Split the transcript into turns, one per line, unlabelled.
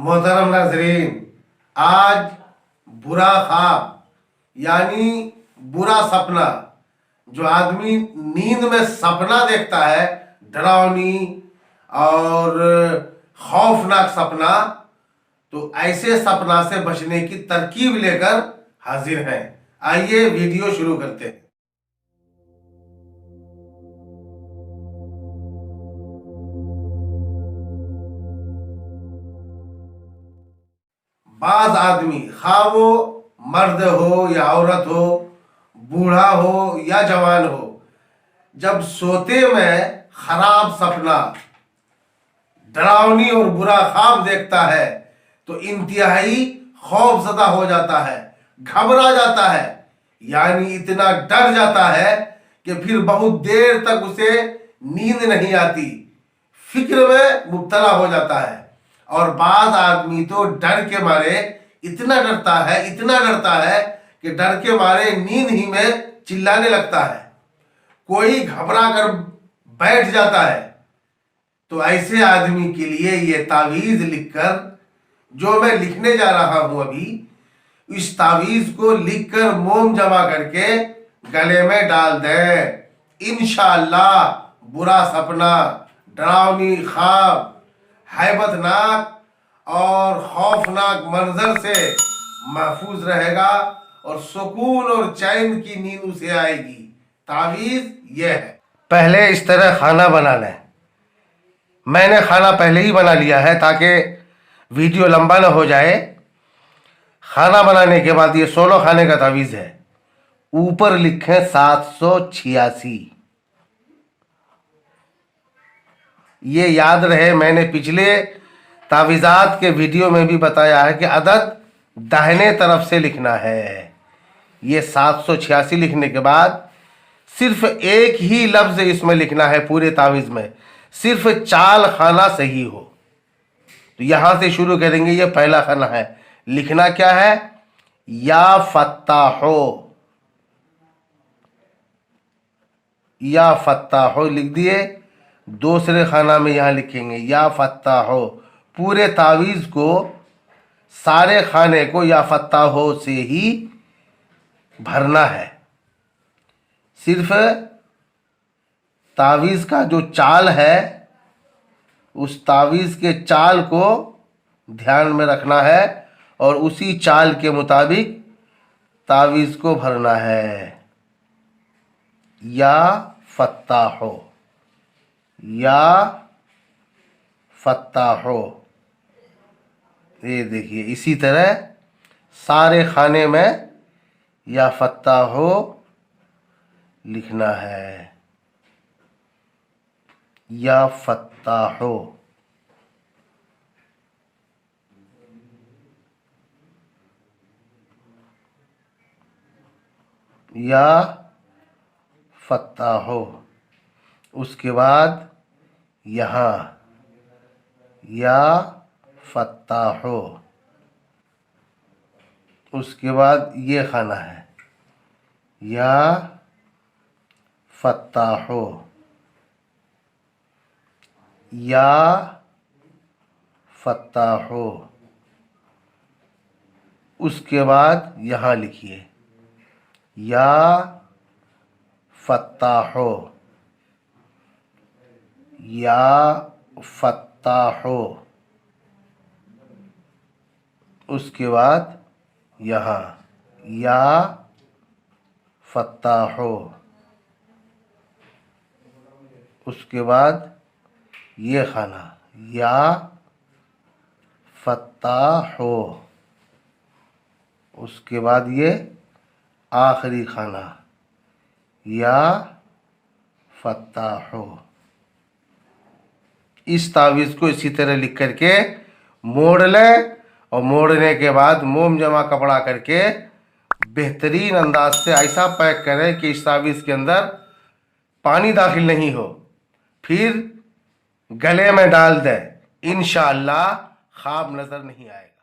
محترم ناظرین، آج برا خواب یعنی برا سپنا، جو آدمی نیند میں سپنا دیکھتا ہے، ڈراؤنی اور خوفناک سپنا، تو ایسے سپنا سے بچنے کی ترکیب لے کر حاضر ہیں۔ آئیے ویڈیو شروع کرتے ہیں۔ بعض آدمی، خواہ وہ مرد ہو یا عورت ہو، بوڑھا ہو یا جوان ہو، جب سوتے میں خراب سپنا، ڈراؤنی اور برا خواب دیکھتا ہے تو انتہائی خوف زدہ ہو جاتا ہے، گھبرا جاتا ہے، یعنی اتنا ڈر جاتا ہے کہ پھر بہت دیر تک اسے نیند نہیں آتی، فکر میں مبتلا ہو جاتا ہے۔ اور بعض آدمی تو ڈر کے مارے اتنا ڈرتا ہے کہ ڈر کے مارے نیند ہی میں چلانے لگتا ہے، کوئی گھبرا کر بیٹھ جاتا ہے۔ تو ایسے آدمی کے لیے یہ تعویذ لکھ کر، جو میں لکھنے جا رہا ہوں ابھی، اس تعویذ کو لکھ کر موم جمع کر کے گلے میں ڈال دیں۔ انشاءاللہ برا سپنا، ڈراؤنی خواب، ہیبت ناک اور خوفناک منظر سے محفوظ رہے گا اور سکون اور چین کی نیند اسے آئے گی۔ تعویذ یہ ہے۔ پہلے اس طرح کھانا بنا لیں۔ میں نے کھانا پہلے ہی بنا لیا ہے تاکہ ویڈیو لمبا نہ ہو جائے۔ کھانا بنانے کے بعد یہ سولو کھانے کا تعویذ ہے۔ اوپر لکھیں 786۔ یہ یاد رہے، میں نے پچھلے تعویذات کے ویڈیو میں بھی بتایا ہے کہ عدد داہنے طرف سے لکھنا ہے۔ یہ 786 لکھنے کے بعد صرف ایک ہی لفظ اس میں لکھنا ہے پورے تعویذ میں، صرف چال خانہ صحیح ہو۔ تو یہاں سے شروع کریں گے۔ یہ پہلا خانہ ہے۔ لکھنا کیا ہے؟ یا فتاحو، یا فتاحو لکھ دیے۔ دوسرے خانہ میں یہاں لکھیں گے یا فتاحو۔ پورے تعویذ کو، سارے خانے کو یا فتاحو سے ہی بھرنا ہے۔ صرف تعویذ کا جو چال ہے، اس تعویذ کے چال کو دھیان میں رکھنا ہے اور اسی چال کے مطابق تعویذ کو بھرنا ہے۔ یا فتاحو، یا فتاحو۔ یہ دیکھیے، اسی طرح سارے خانے میں یا فتاحو لکھنا ہے۔ یا فتاحو، یا فتاحو۔ اس کے بعد یہاں یا فتاحو۔ اس کے بعد یہ خانہ ہے یا فتاحو، یا فتاحو۔ اس کے بعد یہاں لکھیے یا فتاحو، یا فتاحو۔ اس کے بعد یہاں یا فتاحو۔ اس کے بعد یہ خانہ یا فتاحو۔ اس کے بعد یہ آخری خانہ یا فتاحو۔ اس تعویذ کو اسی طرح لکھ کر کے موڑ لیں، اور موڑنے کے بعد موم جمع کپڑا کر کے بہترین انداز سے ایسا پیک کریں کہ اس تعویذ کے اندر پانی داخل نہیں ہو، پھر گلے میں ڈال دیں۔ انشاءاللہ خواب نظر نہیں آئے گا۔